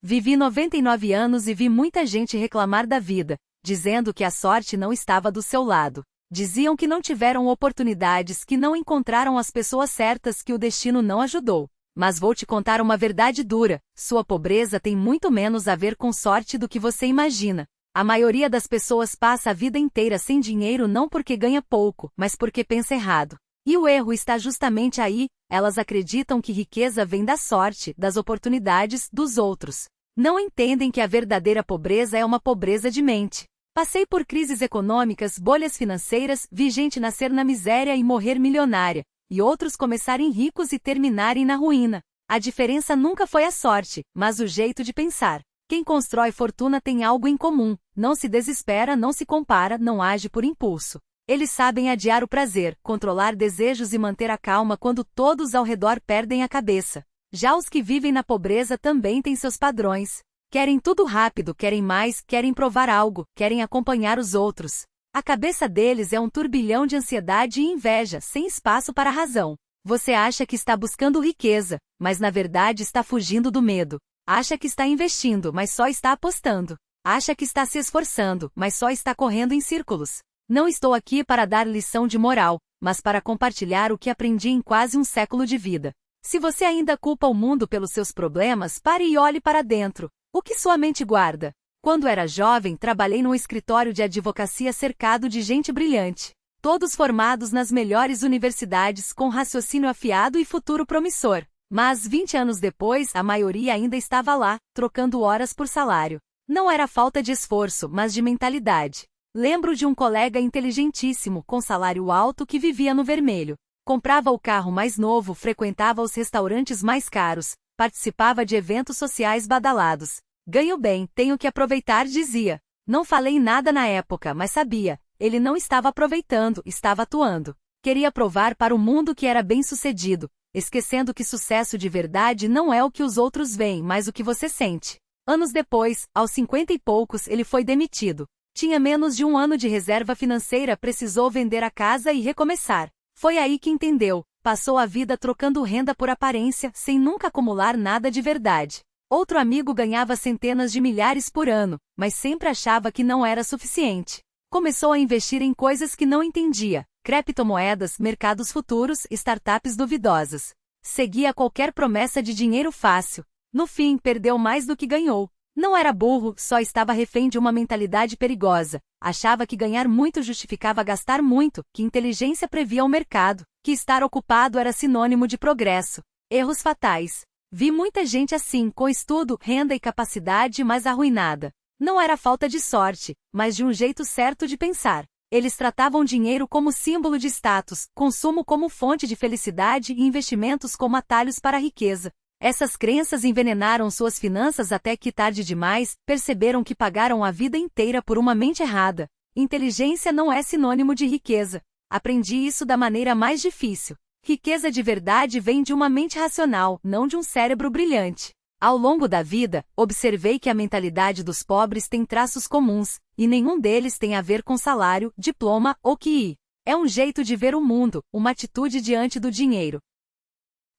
Vivi 99 anos e vi muita gente reclamar da vida, dizendo que a sorte não estava do seu lado. Diziam que não tiveram oportunidades, que não encontraram as pessoas certas, que o destino não ajudou. Mas vou te contar uma verdade dura: sua pobreza tem muito menos a ver com sorte do que você imagina. A maioria das pessoas passa a vida inteira sem dinheiro não porque ganha pouco, mas porque pensa errado. E o erro está justamente aí: elas acreditam que riqueza vem da sorte, das oportunidades, dos outros. Não entendem que a verdadeira pobreza é uma pobreza de mente. Passei por crises econômicas, bolhas financeiras, vi gente nascer na miséria e morrer milionária, e outros começarem ricos e terminarem na ruína. A diferença nunca foi a sorte, mas o jeito de pensar. Quem constrói fortuna tem algo em comum: não se desespera, não se compara, não age por impulso. Eles sabem adiar o prazer, controlar desejos e manter a calma quando todos ao redor perdem a cabeça. Já os que vivem na pobreza também têm seus padrões. Querem tudo rápido, querem mais, querem provar algo, querem acompanhar os outros. A cabeça deles é um turbilhão de ansiedade e inveja, sem espaço para a razão. Você acha que está buscando riqueza, mas na verdade está fugindo do medo. Acha que está investindo, mas só está apostando. Acha que está se esforçando, mas só está correndo em círculos. Não estou aqui para dar lição de moral, mas para compartilhar o que aprendi em quase um século de vida. Se você ainda culpa o mundo pelos seus problemas, pare e olhe para dentro. O que sua mente guarda? Quando era jovem, trabalhei num escritório de advocacia cercado de gente brilhante. Todos formados nas melhores universidades, com raciocínio afiado e futuro promissor. Mas 20 anos depois, a maioria ainda estava lá, trocando horas por salário. Não era falta de esforço, mas de mentalidade. Lembro de um colega inteligentíssimo, com salário alto, que vivia no vermelho. Comprava o carro mais novo, frequentava os restaurantes mais caros, participava de eventos sociais badalados. Ganho bem, tenho que aproveitar, dizia. Não falei nada na época, mas sabia. Ele não estava aproveitando, estava atuando. Queria provar para o mundo que era bem-sucedido, esquecendo que sucesso de verdade não é o que os outros veem, mas o que você sente. Anos depois, aos 50 e poucos, ele foi demitido. Tinha menos de um ano de reserva financeira, precisou vender a casa e recomeçar. Foi aí que entendeu. Passou a vida trocando renda por aparência, sem nunca acumular nada de verdade. Outro amigo ganhava centenas de milhares por ano, mas sempre achava que não era suficiente. Começou a investir em coisas que não entendia: criptomoedas, mercados futuros, startups duvidosas. Seguia qualquer promessa de dinheiro fácil. No fim, perdeu mais do que ganhou. Não era burro, só estava refém de uma mentalidade perigosa. Achava que ganhar muito justificava gastar muito, que inteligência previa o mercado, que estar ocupado era sinônimo de progresso. Erros fatais. Vi muita gente assim, com estudo, renda e capacidade, mas arruinada. Não era falta de sorte, mas de um jeito certo de pensar. Eles tratavam dinheiro como símbolo de status, consumo como fonte de felicidade e investimentos como atalhos para a riqueza. Essas crenças envenenaram suas finanças até que, tarde demais, perceberam que pagaram a vida inteira por uma mente errada. Inteligência não é sinônimo de riqueza. Aprendi isso da maneira mais difícil. Riqueza de verdade vem de uma mente racional, não de um cérebro brilhante. Ao longo da vida, observei que a mentalidade dos pobres tem traços comuns, e nenhum deles tem a ver com salário, diploma ou QI. É um jeito de ver o mundo, uma atitude diante do dinheiro.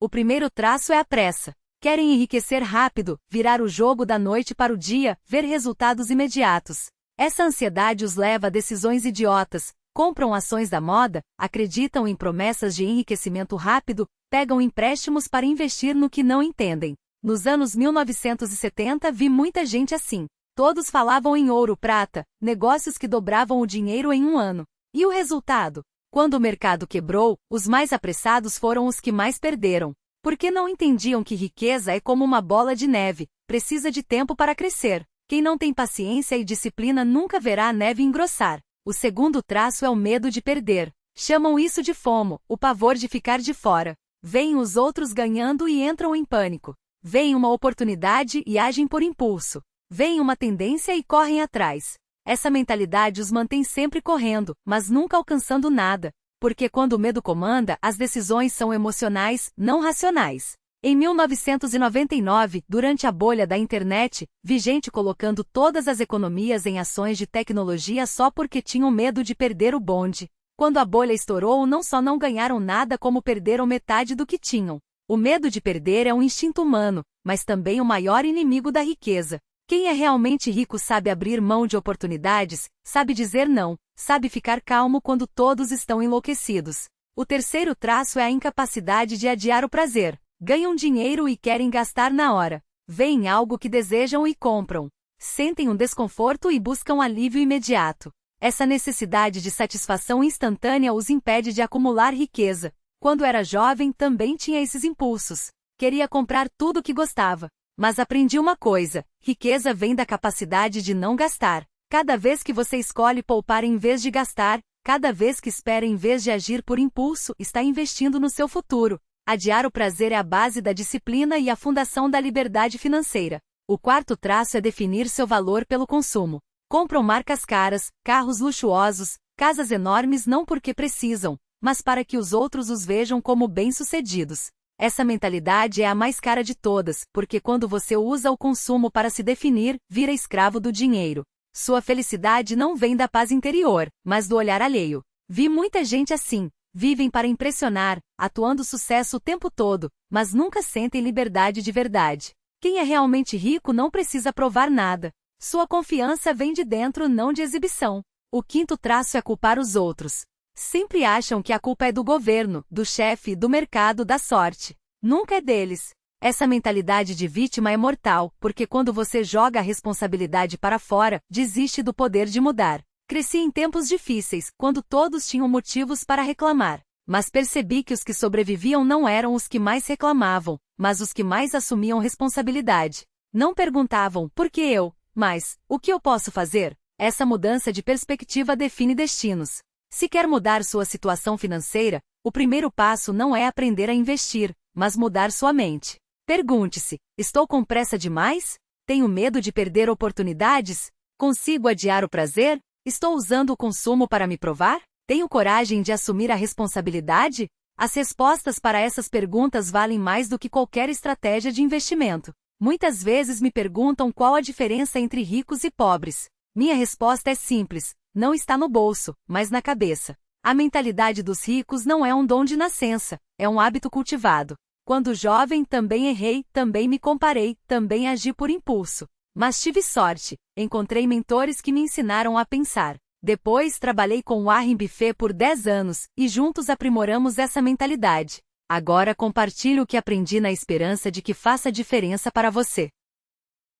O primeiro traço é a pressa. Querem enriquecer rápido, virar o jogo da noite para o dia, ver resultados imediatos. Essa ansiedade os leva a decisões idiotas. Compram ações da moda, acreditam em promessas de enriquecimento rápido, pegam empréstimos para investir no que não entendem. Nos anos 1970 vi muita gente assim. Todos falavam em ouro, prata, negócios que dobravam o dinheiro em um ano. E o resultado? Quando o mercado quebrou, os mais apressados foram os que mais perderam. Porque não entendiam que riqueza é como uma bola de neve, precisa de tempo para crescer. Quem não tem paciência e disciplina nunca verá a neve engrossar. O segundo traço é o medo de perder. Chamam isso de FOMO, o pavor de ficar de fora. Veem os outros ganhando e entram em pânico. Veem uma oportunidade e agem por impulso. Veem uma tendência e correm atrás. Essa mentalidade os mantém sempre correndo, mas nunca alcançando nada. Porque quando o medo comanda, as decisões são emocionais, não racionais. Em 1999, durante a bolha da internet, vi gente colocando todas as economias em ações de tecnologia só porque tinham medo de perder o bonde. Quando a bolha estourou, não só não ganharam nada, como perderam metade do que tinham. O medo de perder é um instinto humano, mas também o maior inimigo da riqueza. Quem é realmente rico sabe abrir mão de oportunidades, sabe dizer não, sabe ficar calmo quando todos estão enlouquecidos. O terceiro traço é a incapacidade de adiar o prazer. Ganham dinheiro e querem gastar na hora. Veem algo que desejam e compram. Sentem um desconforto e buscam alívio imediato. Essa necessidade de satisfação instantânea os impede de acumular riqueza. Quando era jovem, também tinha esses impulsos. Queria comprar tudo o que gostava. Mas aprendi uma coisa: riqueza vem da capacidade de não gastar. Cada vez que você escolhe poupar em vez de gastar, cada vez que espera em vez de agir por impulso, está investindo no seu futuro. Adiar o prazer é a base da disciplina e a fundação da liberdade financeira. O quarto traço é definir seu valor pelo consumo. Compram marcas caras, carros luxuosos, casas enormes não porque precisam, mas para que os outros os vejam como bem-sucedidos. Essa mentalidade é a mais cara de todas, porque quando você usa o consumo para se definir, vira escravo do dinheiro. Sua felicidade não vem da paz interior, mas do olhar alheio. Vi muita gente assim. Vivem para impressionar, atuando sucesso o tempo todo, mas nunca sentem liberdade de verdade. Quem é realmente rico não precisa provar nada. Sua confiança vem de dentro, não de exibição. O quinto traço é culpar os outros. Sempre acham que a culpa é do governo, do chefe, do mercado, da sorte. Nunca é deles. Essa mentalidade de vítima é mortal, porque quando você joga a responsabilidade para fora, desiste do poder de mudar. Cresci em tempos difíceis, quando todos tinham motivos para reclamar. Mas percebi que os que sobreviviam não eram os que mais reclamavam, mas os que mais assumiam responsabilidade. Não perguntavam, por que eu? Mas, o que eu posso fazer? Essa mudança de perspectiva define destinos. Se quer mudar sua situação financeira, o primeiro passo não é aprender a investir, mas mudar sua mente. Pergunte-se: estou com pressa demais? Tenho medo de perder oportunidades? Consigo adiar o prazer? Estou usando o consumo para me provar? Tenho coragem de assumir a responsabilidade? As respostas para essas perguntas valem mais do que qualquer estratégia de investimento. Muitas vezes me perguntam qual a diferença entre ricos e pobres. Minha resposta é simples: não está no bolso, mas na cabeça. A mentalidade dos ricos não é um dom de nascença, é um hábito cultivado. Quando jovem também errei, também me comparei, também agi por impulso. Mas tive sorte, encontrei mentores que me ensinaram a pensar. Depois trabalhei com Warren Buffett por 10 anos, e juntos aprimoramos essa mentalidade. Agora compartilho o que aprendi na esperança de que faça diferença para você.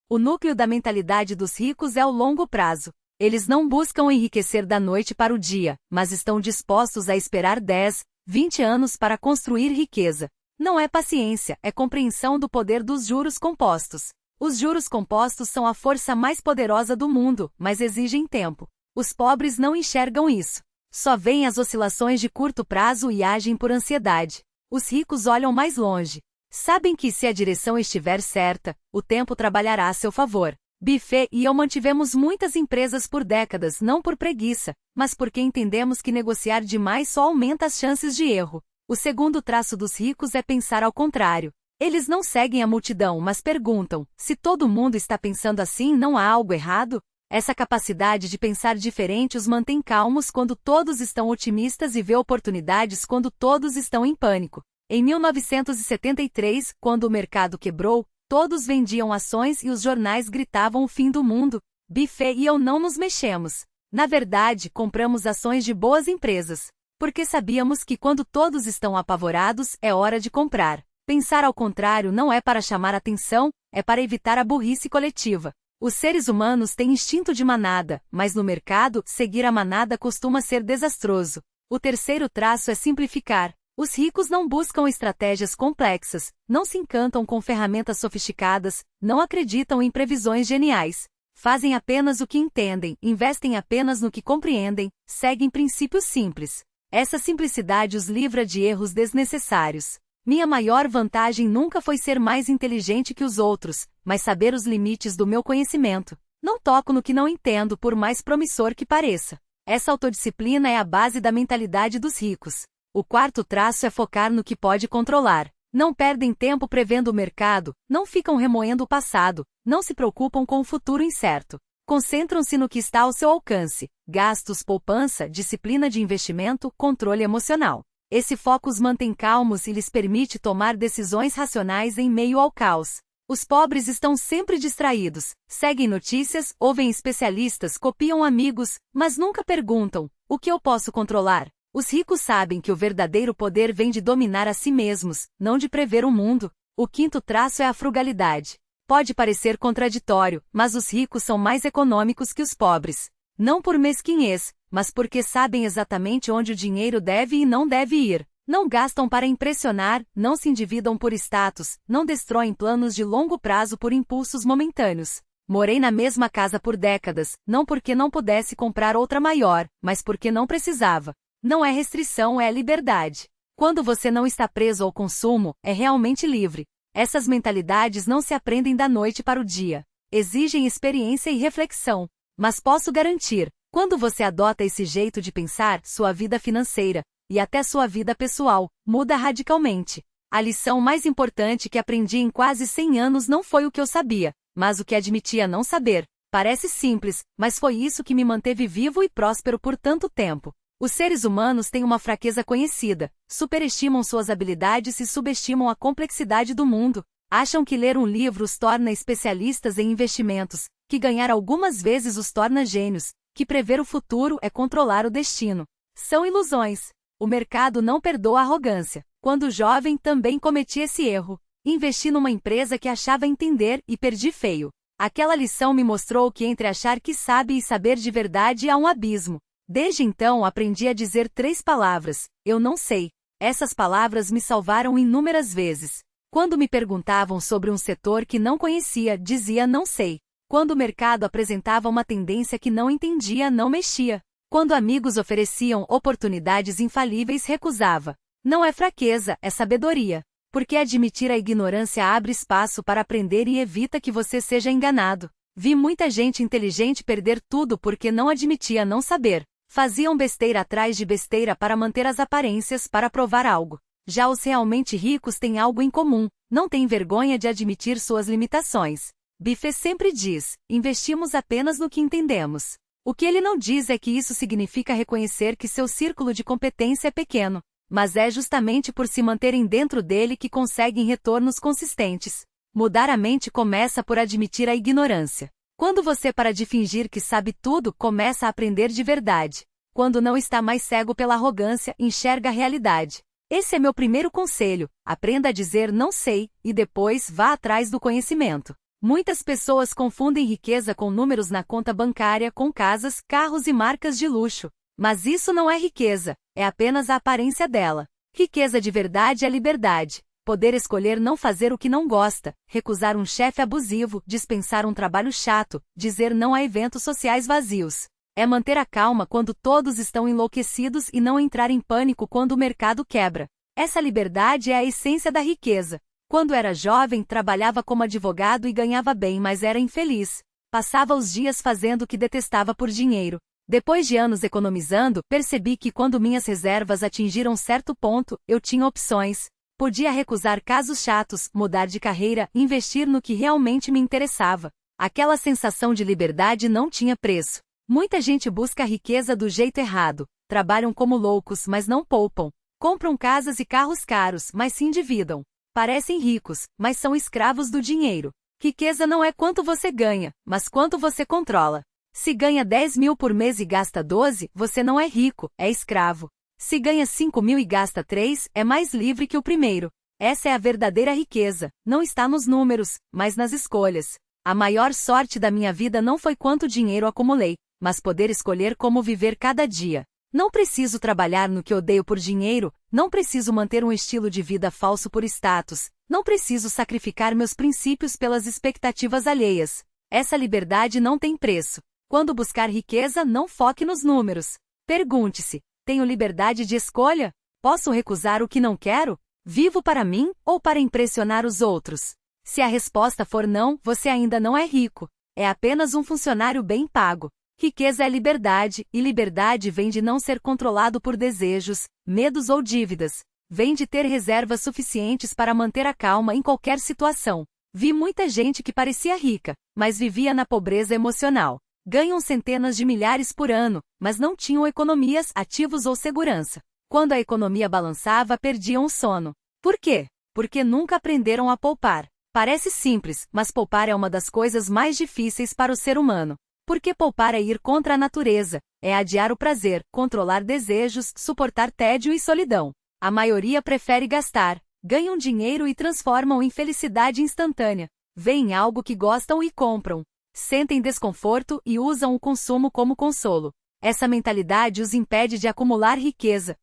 O núcleo da mentalidade dos ricos é o longo prazo. Eles não buscam enriquecer da noite para o dia, mas estão dispostos a esperar 10, 20 anos para construir riqueza. Não é paciência, é compreensão do poder dos juros compostos. Os juros compostos são a força mais poderosa do mundo, mas exigem tempo. Os pobres não enxergam isso. Só veem as oscilações de curto prazo e agem por ansiedade. Os ricos olham mais longe. Sabem que se a direção estiver certa, o tempo trabalhará a seu favor. Buffett e eu mantivemos muitas empresas por décadas não por preguiça, mas porque entendemos que negociar demais só aumenta as chances de erro. O segundo traço dos ricos é pensar ao contrário. Eles não seguem a multidão, mas perguntam: se todo mundo está pensando assim, não há algo errado? Essa capacidade de pensar diferente os mantém calmos quando todos estão otimistas e vê oportunidades quando todos estão em pânico. Em 1973, quando o mercado quebrou, todos vendiam ações e os jornais gritavam o fim do mundo. Buffett e eu não nos mexemos. Na verdade, compramos ações de boas empresas. Porque sabíamos que quando todos estão apavorados, é hora de comprar. Pensar ao contrário não é para chamar atenção, é para evitar a burrice coletiva. Os seres humanos têm instinto de manada, mas no mercado, seguir a manada costuma ser desastroso. O terceiro traço é simplificar. Os ricos não buscam estratégias complexas, não se encantam com ferramentas sofisticadas, não acreditam em previsões geniais. Fazem apenas o que entendem, investem apenas no que compreendem, seguem princípios simples. Essa simplicidade os livra de erros desnecessários. Minha maior vantagem nunca foi ser mais inteligente que os outros, mas saber os limites do meu conhecimento. Não toco no que não entendo, por mais promissor que pareça. Essa autodisciplina é a base da mentalidade dos ricos. O quarto traço é focar no que pode controlar. Não perdem tempo prevendo o mercado, não ficam remoendo o passado, não se preocupam com o futuro incerto. Concentram-se no que está ao seu alcance: gastos, poupança, disciplina de investimento, controle emocional. Esse foco os mantém calmos e lhes permite tomar decisões racionais em meio ao caos. Os pobres estão sempre distraídos, seguem notícias, ouvem especialistas, copiam amigos, mas nunca perguntam: o que eu posso controlar? Os ricos sabem que o verdadeiro poder vem de dominar a si mesmos, não de prever o mundo. O quinto traço é a frugalidade. Pode parecer contraditório, mas os ricos são mais econômicos que os pobres. Não por mesquinhez, mas porque sabem exatamente onde o dinheiro deve e não deve ir. Não gastam para impressionar, não se endividam por status, não destroem planos de longo prazo por impulsos momentâneos. Morei na mesma casa por décadas, não porque não pudesse comprar outra maior, mas porque não precisava. Não é restrição, é liberdade. Quando você não está preso ao consumo, é realmente livre. Essas mentalidades não se aprendem da noite para o dia. Exigem experiência e reflexão. Mas posso garantir, quando você adota esse jeito de pensar, sua vida financeira, e até sua vida pessoal, muda radicalmente. A lição mais importante que aprendi em quase 100 anos não foi o que eu sabia, mas o que admitia não saber. Parece simples, mas foi isso que me manteve vivo e próspero por tanto tempo. Os seres humanos têm uma fraqueza conhecida, superestimam suas habilidades e subestimam a complexidade do mundo. Acham que ler um livro os torna especialistas em investimentos, que ganhar algumas vezes os torna gênios, que prever o futuro é controlar o destino. São ilusões. O mercado não perdoa a arrogância. Quando jovem, também cometi esse erro. Investi numa empresa que achava entender e perdi feio. Aquela lição me mostrou que entre achar que sabe e saber de verdade há um abismo. Desde então aprendi a dizer 3 palavras: eu não sei. Essas palavras me salvaram inúmeras vezes. Quando me perguntavam sobre um setor que não conhecia, dizia não sei. Quando o mercado apresentava uma tendência que não entendia, não mexia. Quando amigos ofereciam oportunidades infalíveis, recusava. Não é fraqueza, é sabedoria. Porque admitir a ignorância abre espaço para aprender e evita que você seja enganado. Vi muita gente inteligente perder tudo porque não admitia não saber. Faziam besteira atrás de besteira para manter as aparências, para provar algo. Já os realmente ricos têm algo em comum, não têm vergonha de admitir suas limitações. Buffett sempre diz: investimos apenas no que entendemos. O que ele não diz é que isso significa reconhecer que seu círculo de competência é pequeno, mas é justamente por se manterem dentro dele que conseguem retornos consistentes. Mudar a mente começa por admitir a ignorância. Quando você para de fingir que sabe tudo, começa a aprender de verdade. Quando não está mais cego pela arrogância, enxerga a realidade. Esse é meu primeiro conselho: aprenda a dizer não sei, e depois vá atrás do conhecimento. Muitas pessoas confundem riqueza com números na conta bancária, com casas, carros e marcas de luxo. Mas isso não é riqueza, é apenas a aparência dela. Riqueza de verdade é liberdade. Poder escolher não fazer o que não gosta, recusar um chefe abusivo, dispensar um trabalho chato, dizer não a eventos sociais vazios. É manter a calma quando todos estão enlouquecidos e não entrar em pânico quando o mercado quebra. Essa liberdade é a essência da riqueza. Quando era jovem, trabalhava como advogado e ganhava bem, mas era infeliz. Passava os dias fazendo o que detestava por dinheiro. Depois de anos economizando, percebi que quando minhas reservas atingiram certo ponto, eu tinha opções. Podia recusar casos chatos, mudar de carreira, investir no que realmente me interessava. Aquela sensação de liberdade não tinha preço. Muita gente busca a riqueza do jeito errado. Trabalham como loucos, mas não poupam. Compram casas e carros caros, mas se endividam. Parecem ricos, mas são escravos do dinheiro. Riqueza não é quanto você ganha, mas quanto você controla. Se ganha 10 mil por mês e gasta 12, você não é rico, é escravo. Se ganha 5 mil e gasta 3, é mais livre que o primeiro. Essa é a verdadeira riqueza, não está nos números, mas nas escolhas. A maior sorte da minha vida não foi quanto dinheiro acumulei, mas poder escolher como viver cada dia. Não preciso trabalhar no que odeio por dinheiro, não preciso manter um estilo de vida falso por status, não preciso sacrificar meus princípios pelas expectativas alheias. Essa liberdade não tem preço. Quando buscar riqueza, não foque nos números. Pergunte-se: tenho liberdade de escolha? Posso recusar o que não quero? Vivo para mim ou para impressionar os outros? Se a resposta for não, você ainda não é rico. É apenas um funcionário bem pago. Riqueza é liberdade, e liberdade vem de não ser controlado por desejos, medos ou dívidas. Vem de ter reservas suficientes para manter a calma em qualquer situação. Vi muita gente que parecia rica, mas vivia na pobreza emocional. Ganham centenas de milhares por ano, mas não tinham economias, ativos ou segurança. Quando a economia balançava, perdiam o sono. Por quê? Porque nunca aprenderam a poupar. Parece simples, mas poupar é uma das coisas mais difíceis para o ser humano. Porque poupar é ir contra a natureza, é adiar o prazer, controlar desejos, suportar tédio e solidão. A maioria prefere gastar, ganham dinheiro e transformam em felicidade instantânea. Veem algo que gostam e compram. Sentem desconforto e usam o consumo como consolo. Essa mentalidade os impede de acumular riqueza.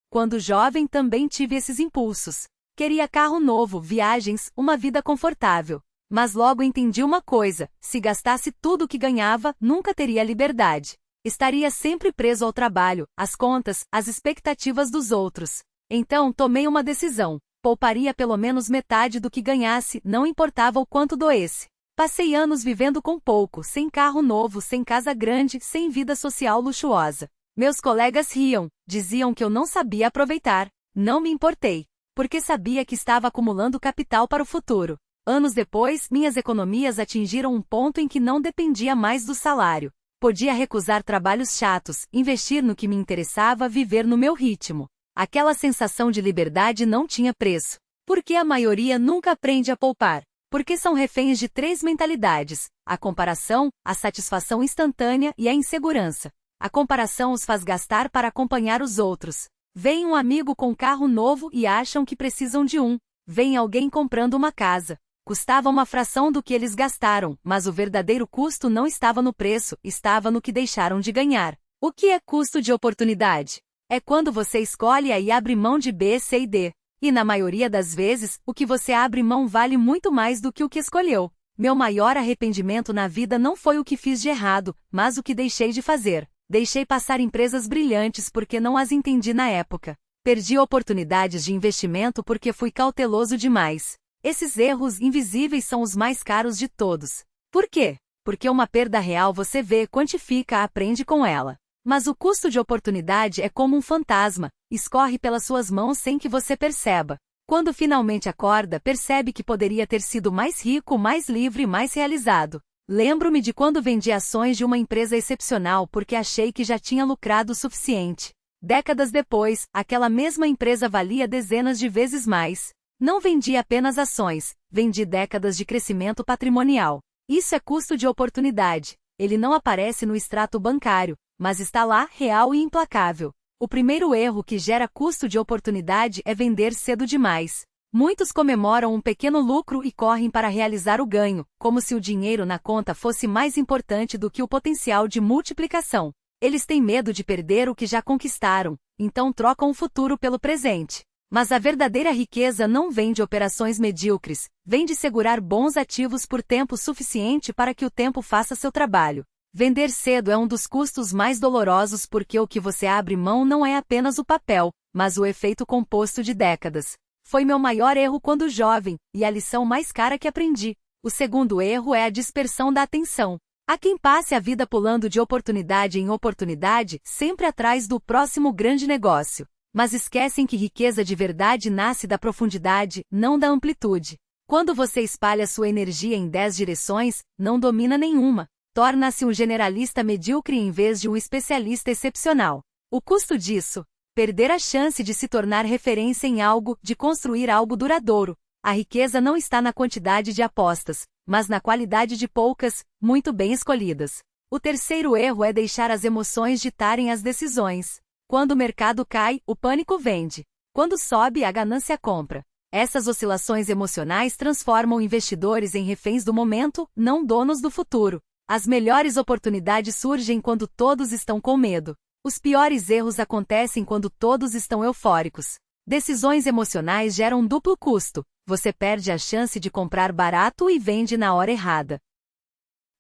Quando jovem também tive esses impulsos. Queria carro novo, viagens, uma vida confortável. Mas logo entendi uma coisa: se gastasse tudo o que ganhava, nunca teria liberdade. Estaria sempre preso ao trabalho, às contas, às expectativas dos outros. Então tomei uma decisão: pouparia pelo menos metade do que ganhasse, não importava o quanto doesse. Passei anos vivendo com pouco, sem carro novo, sem casa grande, sem vida social luxuosa. Meus colegas riam, diziam que eu não sabia aproveitar. Não me importei, porque sabia que estava acumulando capital para o futuro. Anos depois, minhas economias atingiram um ponto em que não dependia mais do salário. Podia recusar trabalhos chatos, investir no que me interessava, viver no meu ritmo. Aquela sensação de liberdade não tinha preço. Porque a maioria nunca aprende a poupar. Porque são reféns de 3 mentalidades: a comparação, a satisfação instantânea e a insegurança. A comparação os faz gastar para acompanhar os outros. Vem um amigo com carro novo e acham que precisam de um. Vem alguém comprando uma casa. Custava uma fração do que eles gastaram, mas o verdadeiro custo não estava no preço, estava no que deixaram de ganhar. O que é custo de oportunidade? É quando você escolhe e abre mão de B, C e D. E na maioria das vezes, o que você abre mão vale muito mais do que o que escolheu. Meu maior arrependimento na vida não foi o que fiz de errado, mas o que deixei de fazer. Deixei passar empresas brilhantes porque não as entendi na época. Perdi oportunidades de investimento porque fui cauteloso demais. Esses erros invisíveis são os mais caros de todos. Por quê? Porque uma perda real você vê, quantifica, aprende com ela. Mas o custo de oportunidade é como um fantasma, escorre pelas suas mãos sem que você perceba. Quando finalmente acorda, percebe que poderia ter sido mais rico, mais livre, mais realizado. Lembro-me de quando vendi ações de uma empresa excepcional porque achei que já tinha lucrado o suficiente. Décadas depois, aquela mesma empresa valia dezenas de vezes mais. Não vendi apenas ações, vendi décadas de crescimento patrimonial. Isso é custo de oportunidade. Ele não aparece no extrato bancário, mas está lá, real e implacável. O primeiro erro que gera custo de oportunidade é vender cedo demais. Muitos comemoram um pequeno lucro e correm para realizar o ganho, como se o dinheiro na conta fosse mais importante do que o potencial de multiplicação. Eles têm medo de perder o que já conquistaram, então trocam o futuro pelo presente. Mas a verdadeira riqueza não vem de operações medíocres, vem de segurar bons ativos por tempo suficiente para que o tempo faça seu trabalho. Vender cedo é um dos custos mais dolorosos porque o que você abre mão não é apenas o papel, mas o efeito composto de décadas. Foi meu maior erro quando jovem, e a lição mais cara que aprendi. O segundo erro é a dispersão da atenção. Há quem passe a vida pulando de oportunidade em oportunidade, sempre atrás do próximo grande negócio. Mas esquecem que riqueza de verdade nasce da profundidade, não da amplitude. Quando você espalha sua energia em 10 direções, não domina nenhuma. Torna-se um generalista medíocre em vez de um especialista excepcional. O custo disso? Perder a chance de se tornar referência em algo, de construir algo duradouro. A riqueza não está na quantidade de apostas, mas na qualidade de poucas, muito bem escolhidas. O terceiro erro é deixar as emoções ditarem as decisões. Quando o mercado cai, o pânico vende. Quando sobe, a ganância compra. Essas oscilações emocionais transformam investidores em reféns do momento, não donos do futuro. As melhores oportunidades surgem quando todos estão com medo. Os piores erros acontecem quando todos estão eufóricos. Decisões emocionais geram duplo custo. Você perde a chance de comprar barato e vende na hora errada.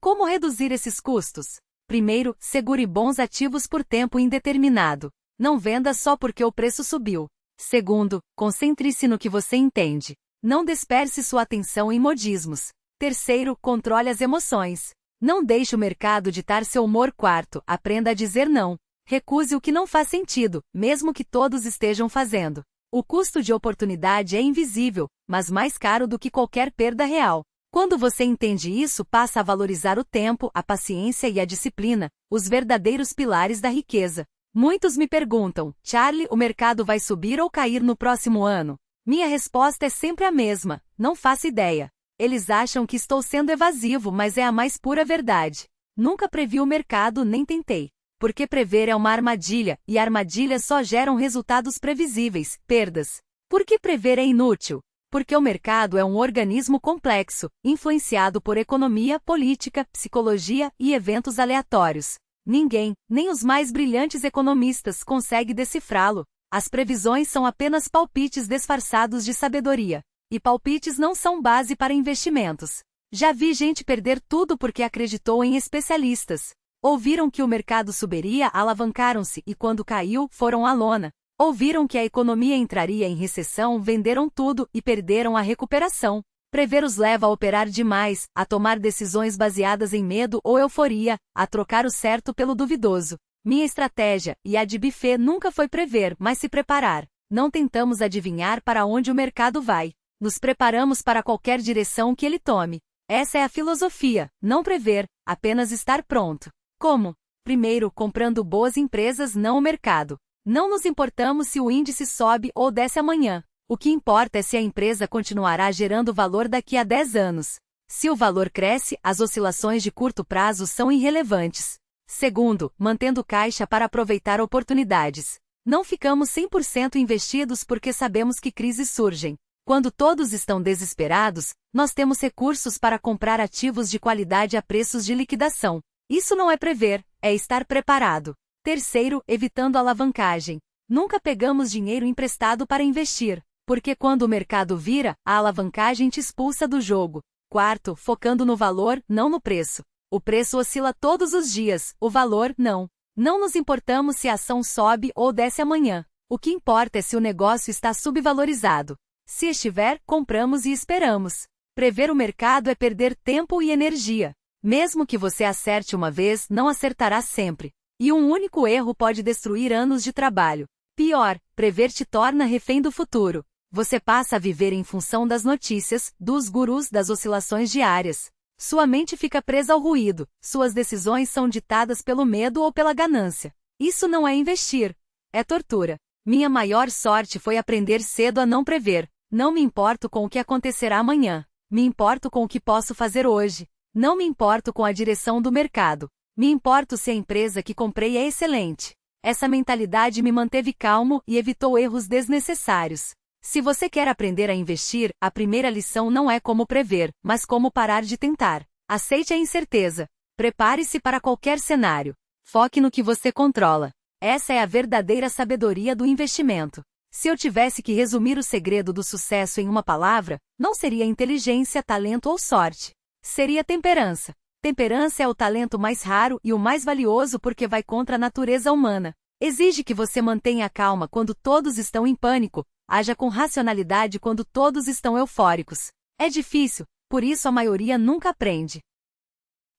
Como reduzir esses custos? Primeiro, segure bons ativos por tempo indeterminado. Não venda só porque o preço subiu. Segundo, concentre-se no que você entende. Não disperse sua atenção em modismos. Terceiro, controle as emoções. Não deixe o mercado ditar seu humor. Quarto, aprenda a dizer não. Recuse o que não faz sentido, mesmo que todos estejam fazendo. O custo de oportunidade é invisível, mas mais caro do que qualquer perda real. Quando você entende isso, passa a valorizar o tempo, a paciência e a disciplina, os verdadeiros pilares da riqueza. Muitos me perguntam, Charlie, o mercado vai subir ou cair no próximo ano? Minha resposta é sempre a mesma, não faço ideia. Eles acham que estou sendo evasivo, mas é a mais pura verdade. Nunca previ o mercado nem tentei. Porque prever é uma armadilha, e armadilhas só geram resultados previsíveis, perdas. Por que prever é inútil? Porque o mercado é um organismo complexo, influenciado por economia, política, psicologia e eventos aleatórios. Ninguém, nem os mais brilhantes economistas, consegue decifrá-lo. As previsões são apenas palpites disfarçados de sabedoria. E palpites não são base para investimentos. Já vi gente perder tudo porque acreditou em especialistas. Ouviram que o mercado subiria, alavancaram-se e quando caiu, foram à lona. Ouviram que a economia entraria em recessão, venderam tudo e perderam a recuperação. Prever os leva a operar demais, a tomar decisões baseadas em medo ou euforia, a trocar o certo pelo duvidoso. Minha estratégia, e a de Buffett, nunca foi prever, mas se preparar. Não tentamos adivinhar para onde o mercado vai. Nos preparamos para qualquer direção que ele tome. Essa é a filosofia, não prever, apenas estar pronto. Como? Primeiro, comprando boas empresas, não o mercado. Não nos importamos se o índice sobe ou desce amanhã. O que importa é se a empresa continuará gerando valor daqui a 10 anos. Se o valor cresce, as oscilações de curto prazo são irrelevantes. Segundo, mantendo caixa para aproveitar oportunidades. Não ficamos 100% investidos porque sabemos que crises surgem. Quando todos estão desesperados, nós temos recursos para comprar ativos de qualidade a preços de liquidação. Isso não é prever, é estar preparado. Terceiro, evitando alavancagem. Nunca pegamos dinheiro emprestado para investir, porque quando o mercado vira, a alavancagem te expulsa do jogo. Quarto, focando no valor, não no preço. O preço oscila todos os dias, o valor, não. Não nos importamos se a ação sobe ou desce amanhã. O que importa é se o negócio está subvalorizado. Se estiver, compramos e esperamos. Prever o mercado é perder tempo e energia. Mesmo que você acerte uma vez, não acertará sempre. E um único erro pode destruir anos de trabalho. Pior, prever te torna refém do futuro. Você passa a viver em função das notícias, dos gurus, das oscilações diárias. Sua mente fica presa ao ruído, suas decisões são ditadas pelo medo ou pela ganância. Isso não é investir, é tortura. Minha maior sorte foi aprender cedo a não prever. Não me importo com o que acontecerá amanhã. Me importo com o que posso fazer hoje. Não me importo com a direção do mercado. Me importo se a empresa que comprei é excelente. Essa mentalidade me manteve calmo e evitou erros desnecessários. Se você quer aprender a investir, a primeira lição não é como prever, mas como parar de tentar. Aceite a incerteza. Prepare-se para qualquer cenário. Foque no que você controla. Essa é a verdadeira sabedoria do investimento. Se eu tivesse que resumir o segredo do sucesso em uma palavra, não seria inteligência, talento ou sorte. Seria temperança. Temperança é o talento mais raro e o mais valioso porque vai contra a natureza humana. Exige que você mantenha a calma quando todos estão em pânico, haja com racionalidade quando todos estão eufóricos. É difícil, por isso a maioria nunca aprende.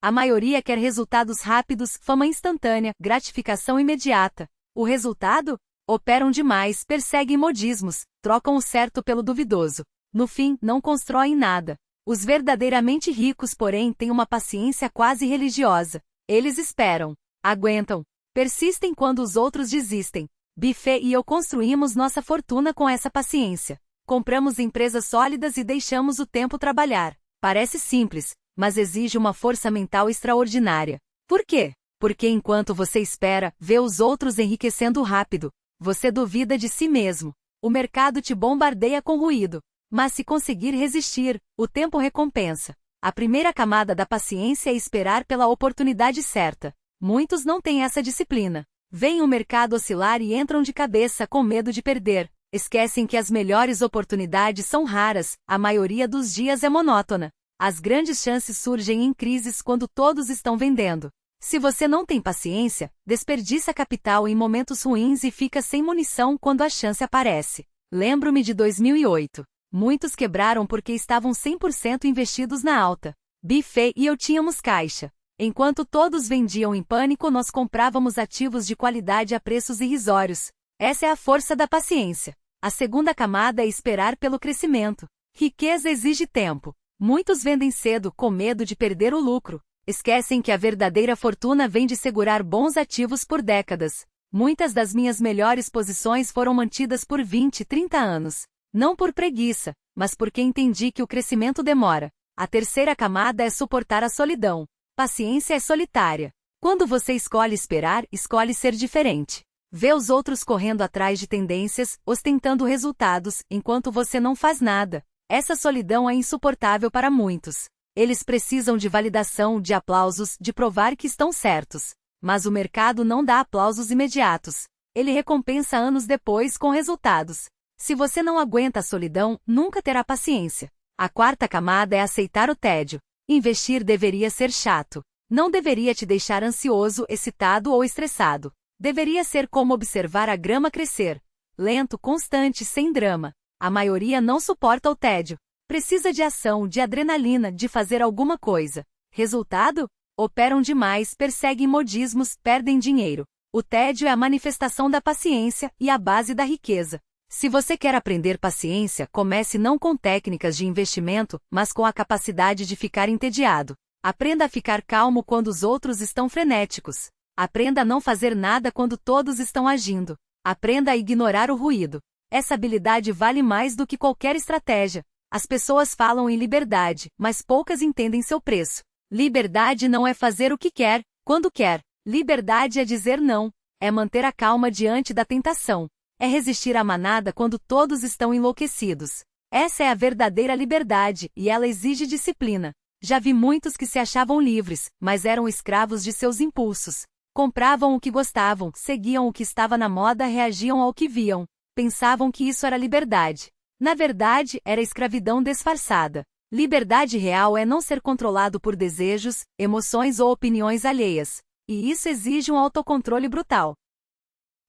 A maioria quer resultados rápidos, fama instantânea, gratificação imediata. O resultado? Operam demais, perseguem modismos, trocam o certo pelo duvidoso. No fim, não constroem nada. Os verdadeiramente ricos, porém, têm uma paciência quase religiosa. Eles esperam, aguentam, persistem quando os outros desistem. Buffett e eu construímos nossa fortuna com essa paciência. Compramos empresas sólidas e deixamos o tempo trabalhar. Parece simples, mas exige uma força mental extraordinária. Por quê? Porque enquanto você espera, vê os outros enriquecendo rápido. Você duvida de si mesmo. O mercado te bombardeia com ruído. Mas se conseguir resistir, o tempo recompensa. A primeira camada da paciência é esperar pela oportunidade certa. Muitos não têm essa disciplina. Veem o mercado oscilar e entram de cabeça com medo de perder. Esquecem que as melhores oportunidades são raras, a maioria dos dias é monótona. As grandes chances surgem em crises quando todos estão vendendo. Se você não tem paciência, desperdiça capital em momentos ruins e fica sem munição quando a chance aparece. Lembro-me de 2008. Muitos quebraram porque estavam 100% investidos na alta. Buffett e eu tínhamos caixa. Enquanto todos vendiam em pânico, nós comprávamos ativos de qualidade a preços irrisórios. Essa é a força da paciência. A segunda camada é esperar pelo crescimento. Riqueza exige tempo. Muitos vendem cedo com medo de perder o lucro. Esquecem que a verdadeira fortuna vem de segurar bons ativos por décadas. Muitas das minhas melhores posições foram mantidas por 20, 30 anos. Não por preguiça, mas porque entendi que o crescimento demora. A terceira camada é suportar a solidão. Paciência é solitária. Quando você escolhe esperar, escolhe ser diferente. Vê os outros correndo atrás de tendências, ostentando resultados, enquanto você não faz nada. Essa solidão é insuportável para muitos. Eles precisam de validação, de aplausos, de provar que estão certos. Mas o mercado não dá aplausos imediatos. Ele recompensa anos depois com resultados. Se você não aguenta a solidão, nunca terá paciência. A quarta camada é aceitar o tédio. Investir deveria ser chato. Não deveria te deixar ansioso, excitado ou estressado. Deveria ser como observar a grama crescer. Lento, constante, sem drama. A maioria não suporta o tédio. Precisa de ação, de adrenalina, de fazer alguma coisa. Resultado? Operam demais, perseguem modismos, perdem dinheiro. O tédio é a manifestação da paciência e a base da riqueza. Se você quer aprender paciência, comece não com técnicas de investimento, mas com a capacidade de ficar entediado. Aprenda a ficar calmo quando os outros estão frenéticos. Aprenda a não fazer nada quando todos estão agindo. Aprenda a ignorar o ruído. Essa habilidade vale mais do que qualquer estratégia. As pessoas falam em liberdade, mas poucas entendem seu preço. Liberdade não é fazer o que quer, quando quer. Liberdade é dizer não. É manter a calma diante da tentação. É resistir à manada quando todos estão enlouquecidos. Essa é a verdadeira liberdade, e ela exige disciplina. Já vi muitos que se achavam livres, mas eram escravos de seus impulsos. Compravam o que gostavam, seguiam o que estava na moda, reagiam ao que viam. Pensavam que isso era liberdade. Na verdade, era escravidão disfarçada. Liberdade real é não ser controlado por desejos, emoções ou opiniões alheias. E isso exige um autocontrole brutal.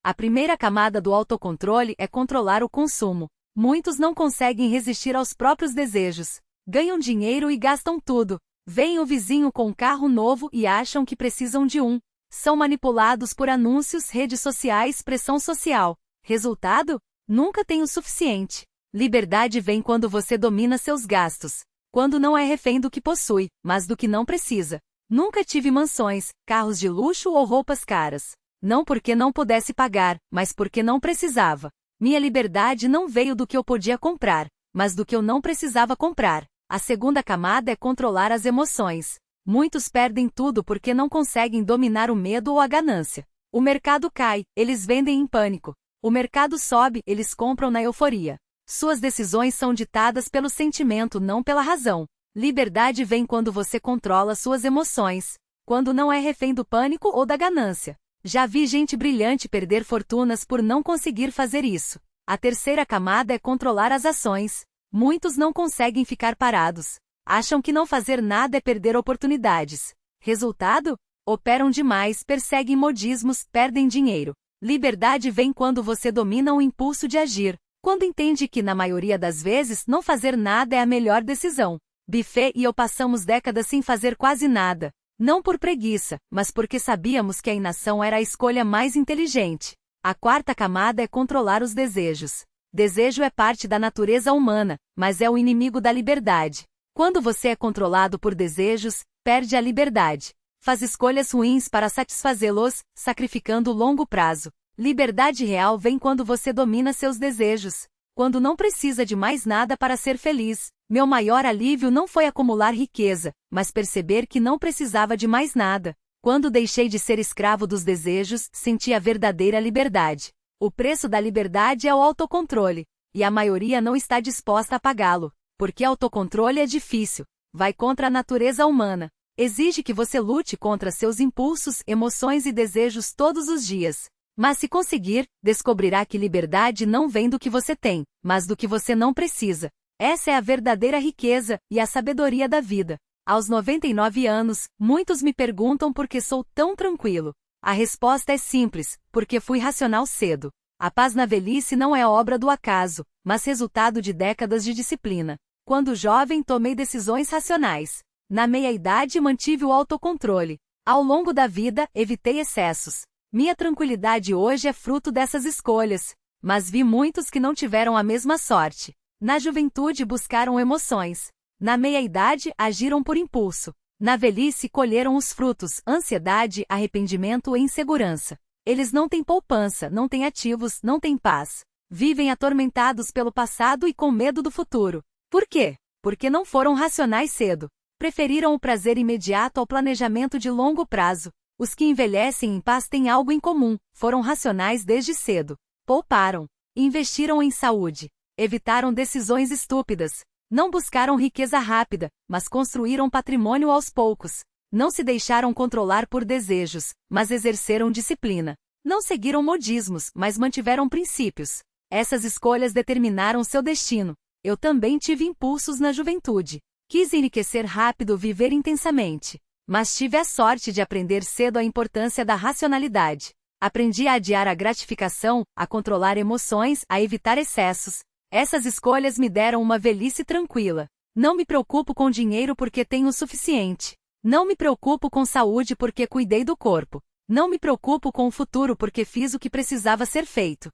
A primeira camada do autocontrole é controlar o consumo. Muitos não conseguem resistir aos próprios desejos. Ganham dinheiro e gastam tudo. Veem o vizinho com um carro novo e acham que precisam de um. São manipulados por anúncios, redes sociais, pressão social. Resultado? Nunca tem o suficiente. Liberdade vem quando você domina seus gastos. Quando não é refém do que possui, mas do que não precisa. Nunca tive mansões, carros de luxo ou roupas caras. Não porque não pudesse pagar, mas porque não precisava. Minha liberdade não veio do que eu podia comprar, mas do que eu não precisava comprar. A segunda camada é controlar as emoções. Muitos perdem tudo porque não conseguem dominar o medo ou a ganância. O mercado cai, eles vendem em pânico. O mercado sobe, eles compram na euforia. Suas decisões são ditadas pelo sentimento, não pela razão. Liberdade vem quando você controla suas emoções, quando não é refém do pânico ou da ganância. Já vi gente brilhante perder fortunas por não conseguir fazer isso. A terceira camada é controlar as ações. Muitos não conseguem ficar parados. Acham que não fazer nada é perder oportunidades. Resultado? Operam demais, perseguem modismos, perdem dinheiro. Liberdade vem quando você domina o impulso de agir. Quando entende que, na maioria das vezes, não fazer nada é a melhor decisão. Biffet e eu passamos décadas sem fazer quase nada. Não por preguiça, mas porque sabíamos que a inação era a escolha mais inteligente. A quarta camada é controlar os desejos. Desejo é parte da natureza humana, mas é o inimigo da liberdade. Quando você é controlado por desejos, perde a liberdade. Faz escolhas ruins para satisfazê-los, sacrificando o longo prazo. Liberdade real vem quando você domina seus desejos. Quando não precisa de mais nada para ser feliz. Meu maior alívio não foi acumular riqueza, mas perceber que não precisava de mais nada. Quando deixei de ser escravo dos desejos, senti a verdadeira liberdade. O preço da liberdade é o autocontrole. E a maioria não está disposta a pagá-lo. Porque autocontrole é difícil. Vai contra a natureza humana. Exige que você lute contra seus impulsos, emoções e desejos todos os dias. Mas se conseguir, descobrirá que liberdade não vem do que você tem, mas do que você não precisa. Essa é a verdadeira riqueza e a sabedoria da vida. Aos 99 anos, muitos me perguntam por que sou tão tranquilo. A resposta é simples, porque fui racional cedo. A paz na velhice não é obra do acaso, mas resultado de décadas de disciplina. Quando jovem, tomei decisões racionais. Na meia-idade, mantive o autocontrole. Ao longo da vida, evitei excessos. Minha tranquilidade hoje é fruto dessas escolhas, mas vi muitos que não tiveram a mesma sorte. Na juventude buscaram emoções. Na meia-idade agiram por impulso. Na velhice colheram os frutos, ansiedade, arrependimento e insegurança. Eles não têm poupança, não têm ativos, não têm paz. Vivem atormentados pelo passado e com medo do futuro. Por quê? Porque não foram racionais cedo. Preferiram o prazer imediato ao planejamento de longo prazo. Os que envelhecem em paz têm algo em comum: foram racionais desde cedo. Pouparam. Investiram em saúde. Evitaram decisões estúpidas. Não buscaram riqueza rápida, mas construíram patrimônio aos poucos. Não se deixaram controlar por desejos, mas exerceram disciplina. Não seguiram modismos, mas mantiveram princípios. Essas escolhas determinaram seu destino. Eu também tive impulsos na juventude. Quis enriquecer rápido, viver intensamente. Mas tive a sorte de aprender cedo a importância da racionalidade. Aprendi a adiar a gratificação, a controlar emoções, a evitar excessos. Essas escolhas me deram uma velhice tranquila. Não me preocupo com dinheiro porque tenho o suficiente. Não me preocupo com saúde porque cuidei do corpo. Não me preocupo com o futuro porque fiz o que precisava ser feito.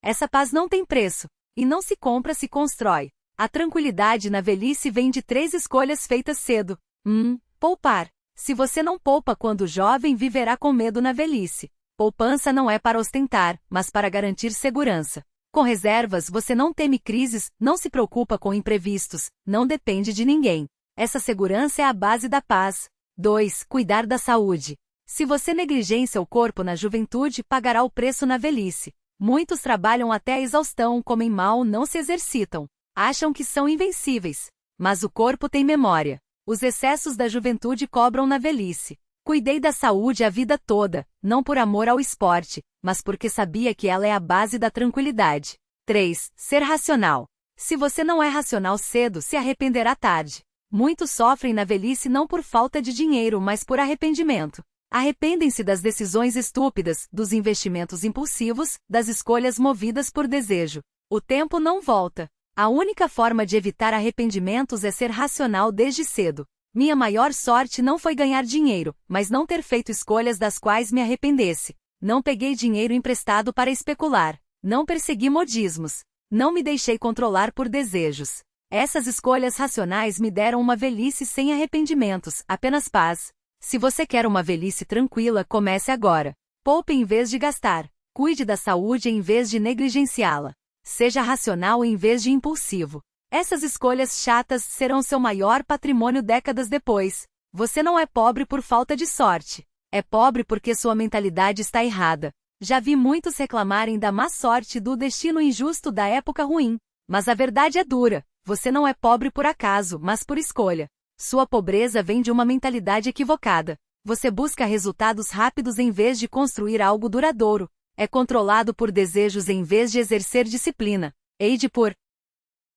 Essa paz não tem preço. E não se compra, se constrói. A tranquilidade na velhice vem de 3 escolhas feitas cedo. 1. Poupar. Se você não poupa quando jovem, viverá com medo na velhice. Poupança não é para ostentar, mas para garantir segurança. Com reservas você não teme crises, não se preocupa com imprevistos, não depende de ninguém. Essa segurança é a base da paz. 2. Cuidar da saúde. Se você negligencia o corpo na juventude, pagará o preço na velhice. Muitos trabalham até a exaustão, comem mal, não se exercitam. Acham que são invencíveis. Mas o corpo tem memória. Os excessos da juventude cobram na velhice. Cuidei da saúde a vida toda, não por amor ao esporte, mas porque sabia que ela é a base da tranquilidade. 3. Ser racional. Se você não é racional cedo, se arrependerá tarde. Muitos sofrem na velhice não por falta de dinheiro, mas por arrependimento. Arrependem-se das decisões estúpidas, dos investimentos impulsivos, das escolhas movidas por desejo. O tempo não volta. A única forma de evitar arrependimentos é ser racional desde cedo. Minha maior sorte não foi ganhar dinheiro, mas não ter feito escolhas das quais me arrependesse. Não peguei dinheiro emprestado para especular. Não persegui modismos. Não me deixei controlar por desejos. Essas escolhas racionais me deram uma velhice sem arrependimentos, apenas paz. Se você quer uma velhice tranquila, comece agora. Poupe em vez de gastar. Cuide da saúde em vez de negligenciá-la. Seja racional em vez de impulsivo. Essas escolhas chatas serão seu maior patrimônio décadas depois. Você não é pobre por falta de sorte. É pobre porque sua mentalidade está errada. Já vi muitos reclamarem da má sorte, do destino injusto da época ruim. Mas a verdade é dura. Você não é pobre por acaso, mas por escolha. Sua pobreza vem de uma mentalidade equivocada. Você busca resultados rápidos em vez de construir algo duradouro. É controlado por desejos em vez de exercer disciplina. Eide por